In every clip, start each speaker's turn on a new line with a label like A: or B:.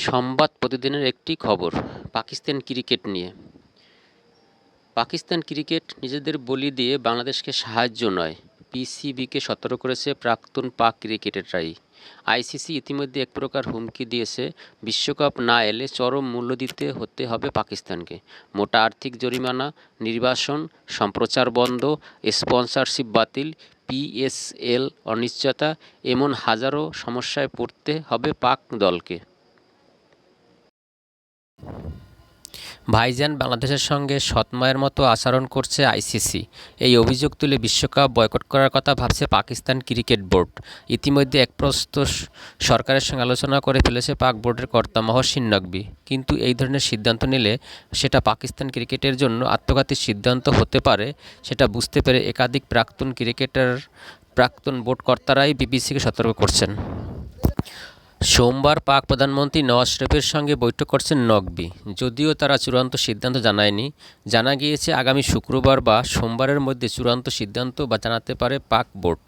A: সংবাদ প্রতিদিনের একটি খবর পাকিস্তান ক্রিকেট নিয়ে। পাকিস্তান ক্রিকেট নিজেদের বলি দিয়ে বাংলাদেশকে সাহায্য নয়, পিসিবিকে সতর্ক করেছে প্রাক্তন পাক ক্রিকেটাররাই। আইসিসি ইতিমধ্যে এক প্রকার হুমকি দিয়েছে, বিশ্বকাপ না এলে চরম মূল্য দিতে হতে হবে পাকিস্তানকে। মোটা আর্থিক জরিমানা, নির্বাসন, সম্প্রচার বন্ধ, স্পন্সরশিপ বাতিল, পিএসএল অনিশ্চয়তা, এমন হাজারো সমস্যায় পড়তে হবে পাক দলকে। ভাইজান বাংলাদেশের সঙ্গে সৎমায়ের মতো আচরণ করছে আইসিসি, এই অভিযোগ তুলে বিশ্বকাপ বয়কট করার কথা ভাবছে পাকিস্তান ক্রিকেট বোর্ড। ইতিমধ্যে এক প্রস্তুত সরকারের সঙ্গে আলোচনা করে ফেলেছে পাক বোর্ডের কর্তা মহসিন নকভি। কিন্তু এই ধরনের সিদ্ধান্ত নিলে সেটা পাকিস্তান ক্রিকেটের জন্য আত্মঘাতী সিদ্ধান্ত হতে পারে, সেটা বুঝতে পেরে একাধিক প্রাক্তন বোর্ড কর্তারাই বিবিসিকে সতর্ক করছেন। সোমবার পাক প্রধানমন্ত্রী নওয়াজ শরীফের সঙ্গে বৈঠক করছেন নকভি। যদিও তারা চূড়ান্ত সিদ্ধান্ত জানায়নি, জানা গিয়েছে আগামী শুক্রবার বা সোমবারের মধ্যে চূড়ান্ত সিদ্ধান্ত জানাতে পারে পাক বোর্ড।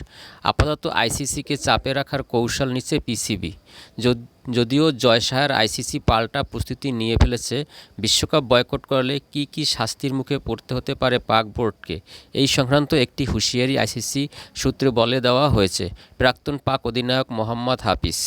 A: আপাতত আইসিসিকে চাপে রাখার কৌশল নিচ্ছে পিসিবি। যদিও জয় শাহের আইসিসি পাল্টা প্রস্তুতি নিয়ে ফেলেছে। বিশ্বকাপ বয়কট করলে কী শাস্তির মুখে পড়তে হতে পারে পাক বোর্ডকে, এই সংক্রান্ত একটি হুঁশিয়ারি আইসিসি সূত্রে বলে দেওয়া হয়েছে প্রাক্তন পাক অধিনায়ক মোহাম্মদ হাফিজ।